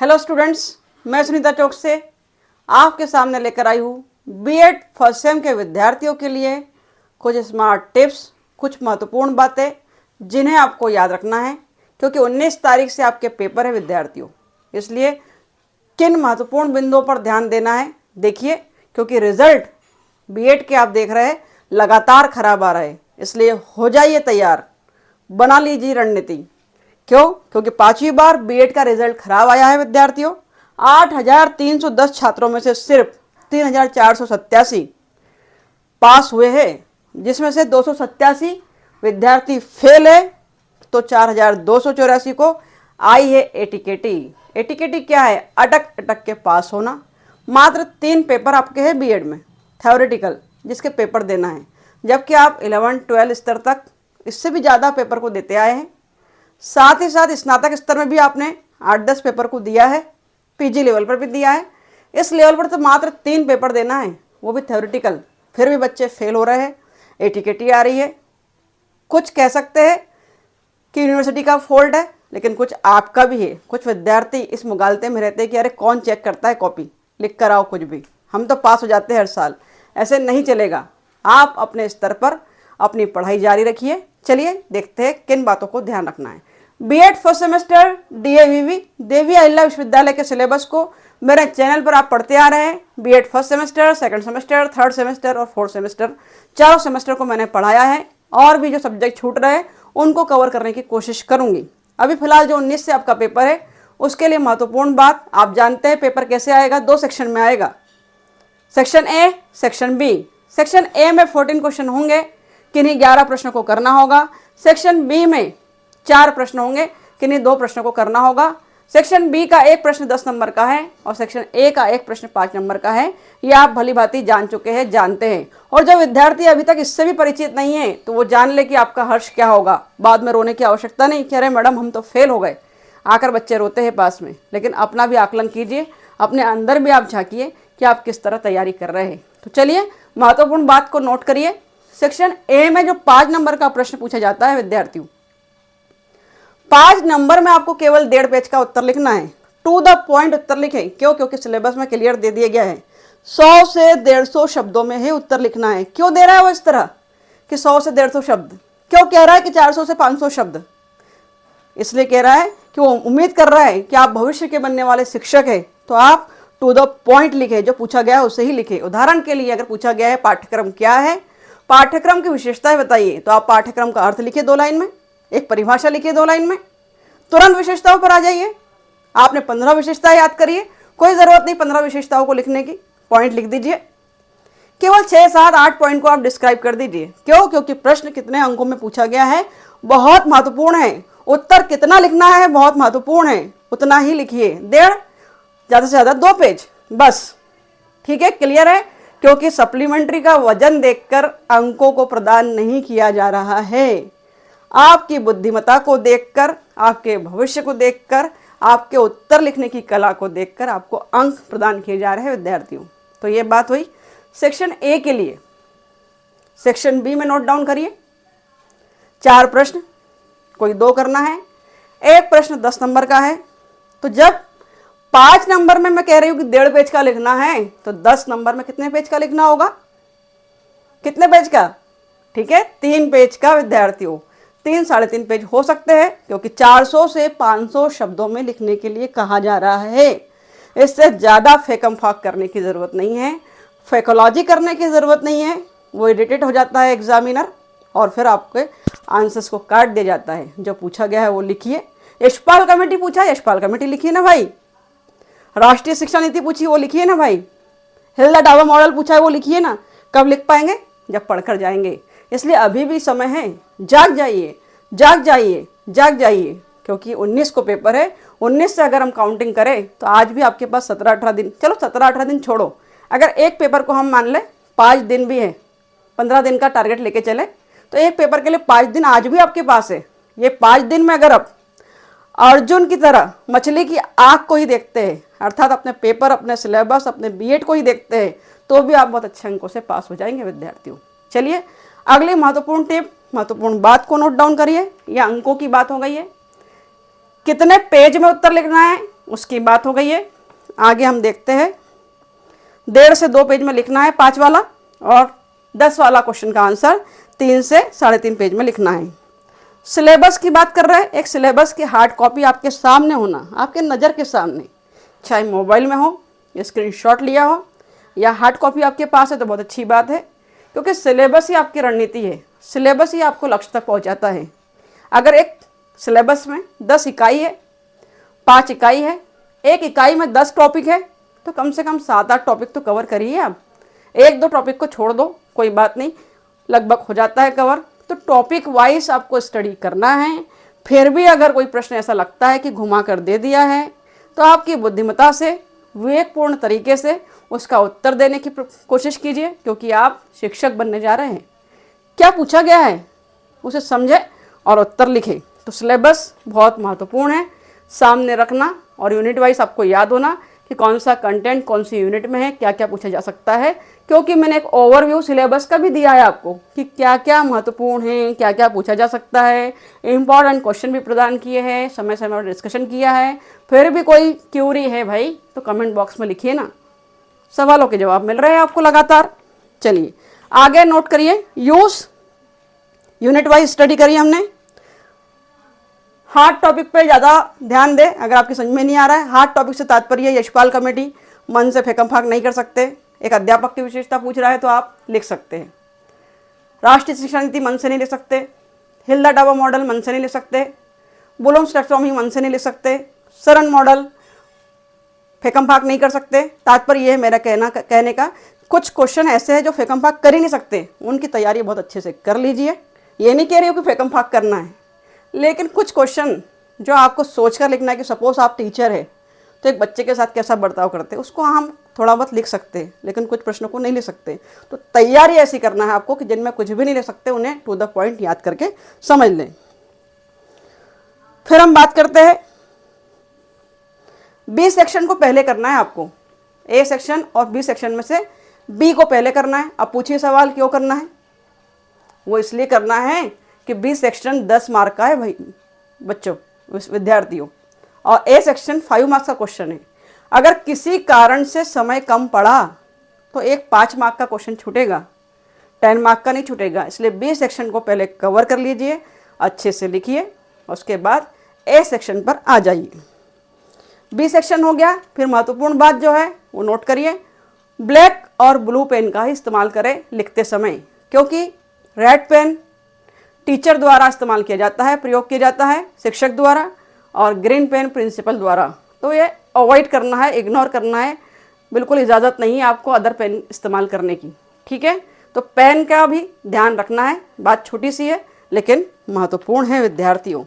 Hello students, मैं सुनीता चौक से आपके सामने लेकर आई हूँ बीएड फर्स्ट सेम के विद्यार्थियों के लिए कुछ स्मार्ट टिप्स, कुछ महत्वपूर्ण बातें जिन्हें आपको याद रखना है, क्योंकि 19 तारीख से आपके पेपर है विद्यार्थियों। इसलिए किन महत्वपूर्ण बिंदुओं पर ध्यान देना है देखिए, क्योंकि रिजल्ट बीएड के आप देख रहे हैं लगातार खराब आ रहा है। इसलिए हो जाइए तैयार, बना लीजिए रणनीति। क्यों? क्योंकि 5वीं बार बीएड का रिजल्ट खराब आया है विद्यार्थियों। 8,310 छात्रों में से सिर्फ 3,487 पास हुए हैं, जिसमें से 287 विद्यार्थी फेल है, तो 4,284 को आई है एटीकेटी। एटीकेटी क्या है? अटक अटक के पास होना। मात्र 3 पेपर आपके हैं बीएड में थ्योरेटिकल, जिसके पेपर देना है, जबकि आप 11-12 स्तर तक इससे भी ज़्यादा पेपर को देते आए हैं। साथ ही साथ स्नातक स्तर में भी आपने 8-10 पेपर को दिया है, पीजी लेवल पर भी दिया है। इस लेवल पर तो मात्र 3 पेपर देना है, वो भी थ्योरेटिकल, फिर भी बच्चे फेल हो रहे हैं, एटीकेटी आ रही है। कुछ कह सकते हैं कि यूनिवर्सिटी का फॉल्ट है, लेकिन कुछ आपका भी है। कुछ विद्यार्थी इस मुगालते में रहते हैं कि अरे कौन चेक करता है, कॉपी लिख कर आओ कुछ भी, हम तो पास हो जाते हैं हर साल। ऐसे नहीं चलेगा। आप अपने स्तर पर अपनी पढ़ाई जारी रखिए। चलिए देखते हैं किन बातों को ध्यान रखना है। BEd first semester DAVV Devi Ahilya विश्वविद्यालय के सिलेबस को मेरे चैनल पर आप पढ़ते आ रहे हैं। BEd first semester, second semester, third semester और फोर्थ सेमेस्टर, चारों सेमेस्टर को मैंने पढ़ाया है, और भी जो सब्जेक्ट छूट रहे हैं उनको कवर करने की कोशिश करूंगी। अभी फिलहाल जो 19 से आपका पेपर है, उसके लिए महत्वपूर्ण बात, आप जानते हैं पेपर कैसे आएगा, 2 सेक्शन में आएगा, section A, section B. Section A में 14 क्वेश्चन होंगे, किन्हीं 11 प्रश्नों को करना होगा। सेक्शन बी में 4 प्रश्न होंगे, किन्हीं 2 प्रश्नों को करना होगा। सेक्शन बी का एक प्रश्न 10 नंबर का है और सेक्शन ए का एक प्रश्न 5 नंबर का है। ये आप भली भांति जान चुके हैं, जानते हैं। और जो विद्यार्थी अभी तक इससे भी परिचित नहीं है, तो वो जान ले कि आपका हर्ष क्या होगा। बाद में रोने की आवश्यकता नहीं कि अरे मैडम हम तो फेल हो गए। आकर बच्चे रोते हैं पास में, लेकिन अपना भी आकलन कीजिए, अपने अंदर भी आप झांकिए कि आप किस तरह तैयारी कर रहे हैं। तो चलिए महत्वपूर्ण बात को नोट करिए। सेक्शन ए में जो 5 नंबर का प्रश्न पूछा जाता है विद्यार्थियों, 5 नंबर में आपको केवल 1.5 पेज का उत्तर लिखना है। टू द पॉइंट उत्तर लिखें। क्यों? क्योंकि सिलेबस में क्लियर दे दिया गया है 100 से 150 शब्दों में ही उत्तर लिखना है। क्यों दे रहा है वो इस तरह कि 100 से 150 शब्द? क्यों कह रहा है कि 400 से 500 शब्द? इसलिए कह रहा है कि वो उम्मीद कर रहा है कि आप भविष्य के बनने वाले शिक्षक हैं, तो आप टू द पॉइंट लिखे, जो पूछा गया है उसे ही लिखे। उदाहरण के लिए अगर पूछा गया है पाठ्यक्रम क्या है, पाठ्यक्रम की विशेषताएं बताइए, तो आप पाठ्यक्रम का अर्थ लिखिए 2 लाइन में, एक परिभाषा लिखिए 2 लाइन में, तुरंत विशेषताओं पर आ जाइए। आपने 15 विशेषताएं याद करिए, कोई जरूरत नहीं 15 विशेषताओं को लिखने की, पॉइंट लिख दीजिए। केवल 6, 7, 8 पॉइंट को आप डिस्क्राइब कर दीजिए। क्यों? क्योंकि प्रश्न कितने अंकों में पूछा गया है बहुत महत्वपूर्ण है। उत्तर कितना लिखना है बहुत महत्वपूर्ण है, उतना ही लिखिए। 1.5 ज़्यादा से ज़्यादा 2 पेज बस। ठीक है, क्लियर है? क्योंकि सप्लीमेंट्री का वजन देखकर अंकों को प्रदान नहीं किया जा रहा है। आपकी बुद्धिमत्ता को देखकर, आपके भविष्य को देखकर, आपके उत्तर लिखने की कला को देखकर आपको अंक प्रदान किए जा रहे हैं विद्यार्थियों। तो ये बात हुई सेक्शन ए के लिए। सेक्शन बी में नोट डाउन करिए। 4 प्रश्न, कोई 2 करना है, एक प्रश्न 10 नंबर का है। तो जब 5 नंबर में मैं कह रही हूं कि 1.5 पेज का लिखना है, तो 10 नंबर में कितने पेज का लिखना होगा? कितने पेज का? ठीक है, 3 पेज का विद्यार्थियों। 3, 3.5 पेज हो सकते हैं, क्योंकि 400 से 500 शब्दों में लिखने के लिए कहा जा रहा है। इससे ज़्यादा फेकम फाक करने की ज़रूरत नहीं है, फेकोलॉजी करने की ज़रूरत नहीं है। वो इरिटेट हो जाता है एग्जामिनर, और फिर आपके आंसर्स को काट दिया जाता है। जो पूछा गया है वो लिखिए। यशपाल कमेटी पूछा, यशपाल कमेटी लिखिए ना भाई। राष्ट्रीय शिक्षा नीति पूछी, वो लिखिए ना भाई। हिल्डा डावर मॉडल पूछा है, वो लिखिए ना। कब लिख पाएंगे? जब पढ़कर जाएंगे। इसलिए अभी भी समय है, जाग जाइए, जाग जाइए, जाग जाइए, क्योंकि 19 को पेपर है। 19 से अगर हम काउंटिंग करें तो आज भी आपके पास 17-18 दिन, चलो 17-18 दिन छोड़ो, अगर एक पेपर को हम मान लें 5 दिन भी है, 15 दिन का टारगेट लेके चले, तो एक पेपर के लिए 5 दिन आज भी आपके पास है। ये 5 दिन में अगर आप अर्जुन की तरह मछली की आँख को ही देखते हैं, अर्थात अपने पेपर, अपने सिलेबस, अपने बीएड को ही देखते हैं, तो भी आप बहुत अच्छे अंकों से पास हो जाएंगे विद्यार्थियों। चलिए अगली महत्वपूर्ण टिप, महत्वपूर्ण बात को नोट डाउन करिए। यह अंकों की बात हो गई है। कितने पेज में उत्तर लिखना है उसकी बात हो गई है। आगे हम देखते हैं, 1.5 से 2 पेज में लिखना है 5 वाला, और 10 वाला क्वेश्चन का आंसर 3 से 3.5 पेज में लिखना है। सिलेबस की बात कर रहे हैं, एक सिलेबस की हार्ड कॉपी आपके सामने होना, आपके नज़र के सामने, चाहे मोबाइल में हो, स्क्रीनशॉट लिया हो या हार्ड कॉपी आपके पास है तो बहुत अच्छी बात है, क्योंकि सिलेबस ही आपकी रणनीति है, सिलेबस ही आपको लक्ष्य तक पहुंचाता है। अगर एक सिलेबस में 10 इकाई है, 5 इकाई है, एक इकाई में 10 टॉपिक है, तो कम से कम 7-8 टॉपिक तो कवर करिए आप। 1-2 टॉपिक को छोड़ दो, कोई बात नहीं, लगभग हो जाता है कवर। तो टॉपिक वाइज आपको स्टडी करना है। फिर भी अगर कोई प्रश्न ऐसा लगता है कि घुमा कर दे दिया है, तो आपकी बुद्धिमत्ता से विवेकपूर्ण तरीके से उसका उत्तर देने की कोशिश कीजिए, क्योंकि आप शिक्षक बनने जा रहे हैं। क्या पूछा गया है उसे समझे और उत्तर लिखे। तो सिलेबस बहुत महत्वपूर्ण है, सामने रखना, और यूनिट वाइज आपको याद होना कि कौन सा कंटेंट कौन सी यूनिट में है, क्या क्या पूछा जा सकता है, क्योंकि मैंने एक ओवरव्यू सिलेबस का भी दिया है आपको कि क्या क्या महत्वपूर्ण है, क्या क्या पूछा जा सकता है, इंपॉर्टेंट क्वेश्चन भी प्रदान किए हैं, समय समय पर डिस्कशन किया है। फिर भी कोई क्यूरी है भाई तो कमेंट बॉक्स में लिखिए ना, सवालों के जवाब मिल रहे हैं आपको लगातार। चलिए आगे नोट करिए, यूज यूनिट वाइज स्टडी करिए हमने। हार्ड टॉपिक पे ज़्यादा ध्यान दें, अगर आपकी समझ में नहीं आ रहा है। हार्ड टॉपिक से तात्पर्य यशपाल कमेटी, मन से फेंकम फाक नहीं कर सकते। एक अध्यापक की विशेषता पूछ रहा है तो आप लिख सकते हैं। राष्ट्रीय शिक्षा नीति मन से नहीं लिख सकते, हिल्डा डाबो मॉडल मन से नहीं लिख सकते, बुलोम्स टैक्सोनॉमी मन से नहीं लिख सकते, सरन मॉडल फेंकम फाक नहीं कर सकते। तात्पर्य ये है मेरा कहने का, कुछ क्वेश्चन ऐसे हैं जो फेंकम फाक कर ही नहीं सकते, उनकी तैयारी बहुत अच्छे से कर लीजिए। ये नहीं कह रही हो कि फेंकम फाक करना है, लेकिन कुछ क्वेश्चन जो आपको सोचकर लिखना है कि सपोज आप टीचर है तो एक बच्चे के साथ कैसा बर्ताव करते हैं, उसको हम थोड़ा बहुत लिख सकते हैं, लेकिन कुछ प्रश्नों को नहीं लिख सकते। तो तैयारी ऐसी करना है आपको कि जिनमें कुछ भी नहीं लिख सकते, उन्हें टू द पॉइंट याद करके समझ लें। फिर हम बात करते हैं, बी सेक्शन को पहले करना है आपको। ए सेक्शन और बी सेक्शन में से बी को पहले करना है। अब पूछिए सवाल क्यों करना है? वो इसलिए करना है कि बी सेक्शन 10 मार्क का है भाई बच्चों, विद्यार्थियों, और ए सेक्शन 5 मार्क्स का क्वेश्चन है। अगर किसी कारण से समय कम पड़ा तो एक 5 मार्क का क्वेश्चन छूटेगा, 10 मार्क का नहीं छूटेगा। इसलिए बी सेक्शन को पहले कवर कर लीजिए, अच्छे से लिखिए, उसके बाद ए सेक्शन पर आ जाइए। बी सेक्शन हो गया। फिर महत्वपूर्ण बात जो है वो नोट करिए, ब्लैक और ब्लू पेन का ही इस्तेमाल करें लिखते समय, क्योंकि रेड पेन टीचर द्वारा इस्तेमाल किया जाता है, प्रयोग किया जाता है शिक्षक द्वारा, और ग्रीन पेन प्रिंसिपल द्वारा। तो ये अवॉइड करना है, इग्नोर करना है, बिल्कुल इजाज़त नहीं है आपको अदर पेन इस्तेमाल करने की, ठीक है। तो पेन का भी ध्यान रखना है। बात छोटी सी है लेकिन महत्वपूर्ण है विद्यार्थियों।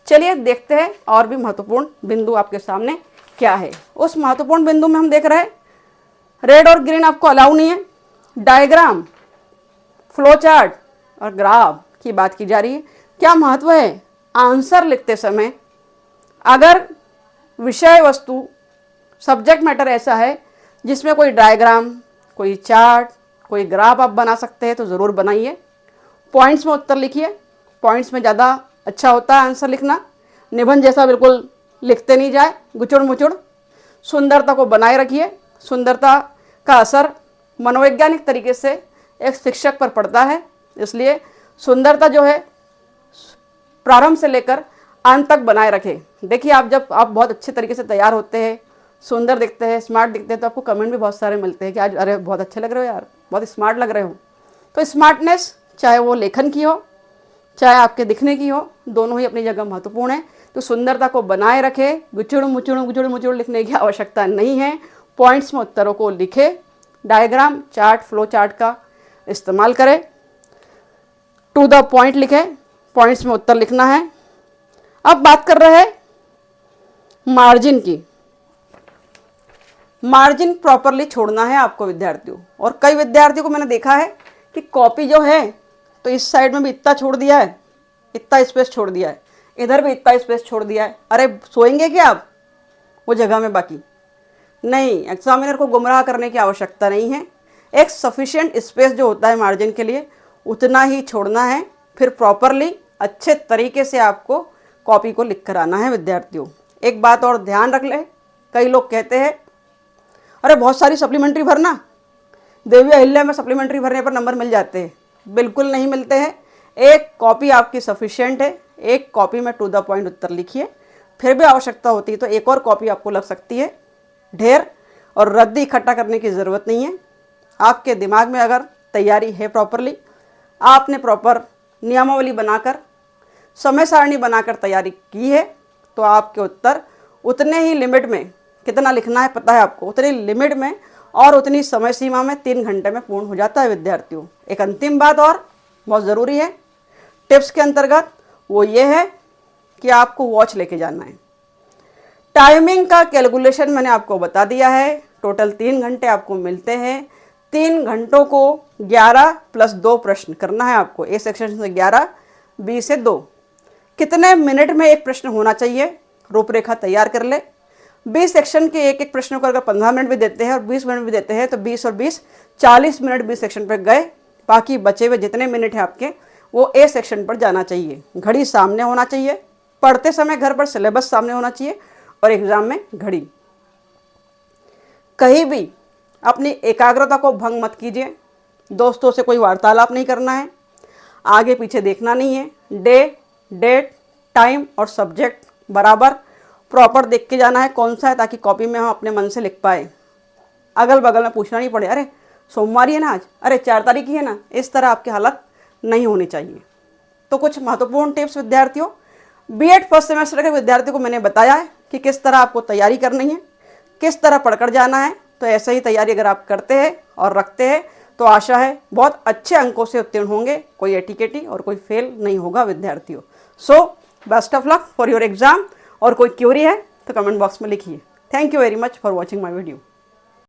चलिए देखते हैं और भी महत्वपूर्ण बिंदु आपके सामने क्या है। उस महत्वपूर्ण बिंदु में हम देख रहे हैं, रेड और ग्रीन आपको अलाउ नहीं है। डायग्राम, फ्लो चार्ट और ग्राफ की बात की जा रही है। क्या महत्व है? आंसर लिखते समय अगर विषय वस्तु सब्जेक्ट मैटर ऐसा है जिसमें कोई डायग्राम, कोई चार्ट, कोई ग्राफ आप बना सकते हैं तो ज़रूर बनाइए। पॉइंट्स में उत्तर लिखिए, पॉइंट्स में ज़्यादा अच्छा होता है आंसर लिखना। निबंध जैसा बिल्कुल लिखते नहीं जाए गुचुड़ मुचुड़। सुंदरता को बनाए रखिए। सुंदरता का असर मनोवैज्ञानिक तरीके से एक शिक्षक पर पड़ता है, इसलिए सुंदरता जो है प्रारंभ से लेकर अंत तक बनाए रखें। देखिए जब आप बहुत अच्छे तरीके से तैयार होते हैं, सुंदर दिखते हैं, स्मार्ट दिखते हैं, तो आपको कमेंट भी बहुत सारे मिलते हैं कि आज अरे बहुत अच्छे लग रहे हो यार, बहुत स्मार्ट लग रहे हो। तो स्मार्टनेस चाहे वो लेखन की हो चाहे आपके दिखने की हो, दोनों ही अपनी जगह महत्वपूर्ण है। तो सुंदरता को बनाए रखे, गुचुड़ मुचुड़ लिखने की आवश्यकता नहीं है। पॉइंट्स में उत्तरों को लिखे, डायग्राम, चार्ट, फ्लो चार्ट का इस्तेमाल करें, टू द पॉइंट लिखे, पॉइंट्स में उत्तर लिखना है। अब बात कर रहे हैं मार्जिन की। मार्जिन प्रॉपरली छोड़ना है आपको विद्यार्थियों। और कई विद्यार्थियों को मैंने देखा है कि कॉपी जो है तो इस साइड में भी इतना छोड़ दिया है, इतना स्पेस छोड़ दिया है, इधर भी इतना स्पेस छोड़ दिया है। अरे सोएंगे क्या आप वो जगह में? बाकी नहीं, एग्जामिनर को गुमराह करने की आवश्यकता नहीं है। एक सफिशिएंट स्पेस जो होता है मार्जिन के लिए उतना ही छोड़ना है। फिर प्रॉपरली अच्छे तरीके से आपको कॉपी को लिख कर आना है विद्यार्थियों। एक बात और ध्यान रख लें, कई लोग कहते हैं अरे बहुत सारी सप्लीमेंट्री भरना, देवी अहिल्या में सप्लीमेंट्री भरने पर नंबर मिल जाते हैं। बिल्कुल नहीं मिलते हैं। एक कॉपी आपकी सफिशिएंट है। एक कॉपी में टू द पॉइंट उत्तर लिखिए, फिर भी आवश्यकता होती है तो एक और कॉपी आपको लग सकती है। ढेर और रद्दी इकट्ठा करने की ज़रूरत नहीं है। आपके दिमाग में अगर तैयारी है प्रॉपरली, आपने प्रॉपर नियमावली बनाकर, समय सारणी बनाकर तैयारी की है, तो आपके उत्तर उतने ही लिमिट में, कितना लिखना है पता है आपको, उतनी लिमिट में और उतनी समय सीमा में 3 घंटे में पूर्ण हो जाता है विद्यार्थियों। एक अंतिम बात और बहुत ज़रूरी है टिप्स के अंतर्गत, वो ये है कि आपको वॉच लेके जाना है। टाइमिंग का कैलकुलेशन मैंने आपको बता दिया है। टोटल 3 घंटे आपको मिलते हैं। 3 घंटों को 11 + 2 प्रश्न करना है आपको। ए सेक्शन से 11, बी से 2। कितने मिनट में एक प्रश्न होना चाहिए, रूपरेखा तैयार कर ले। बी सेक्शन के एक एक प्रश्नों को अगर 15 मिनट भी देते हैं और 20 मिनट भी देते हैं तो 20 और 20 40 मिनट बी सेक्शन पर गए। बाकी बचे हुए जितने मिनट हैं आपके, वो ए सेक्शन पर जाना चाहिए। घड़ी सामने होना चाहिए। पढ़ते समय घर पर सिलेबस सामने होना चाहिए और एग्जाम में घड़ी। कहीं भी अपनी एकाग्रता को भंग मत कीजिए। दोस्तों से कोई वार्तालाप नहीं करना है, आगे पीछे देखना नहीं है। डे, डेट, टाइम और सब्जेक्ट बराबर प्रॉपर देख के जाना है कौन सा है, ताकि कॉपी में हम अपने मन से लिख पाए। अगल बगल में पूछना नहीं पड़े, अरे सोमवार ही है ना आज, अरे 4 तारीख ही है ना। इस तरह आपकी हालत नहीं होनी चाहिए। तो कुछ महत्वपूर्ण टिप्स विद्यार्थियों, बीएड फर्स्ट सेमेस्टर के विद्यार्थियों को मैंने बताया है कि किस तरह आपको तैयारी करनी है, किस तरह पढ़कर जाना है। तो ऐसे ही तैयारी अगर आप करते हैं और रखते हैं तो आशा है बहुत अच्छे अंकों से उत्तीर्ण होंगे। कोई एटीकेटी और कोई फेल नहीं होगा विद्यार्थियों। So best of luck for your exam. और कोई क्वेरी है तो कमेंट बॉक्स में लिखिए। Thank you very much for watching my video.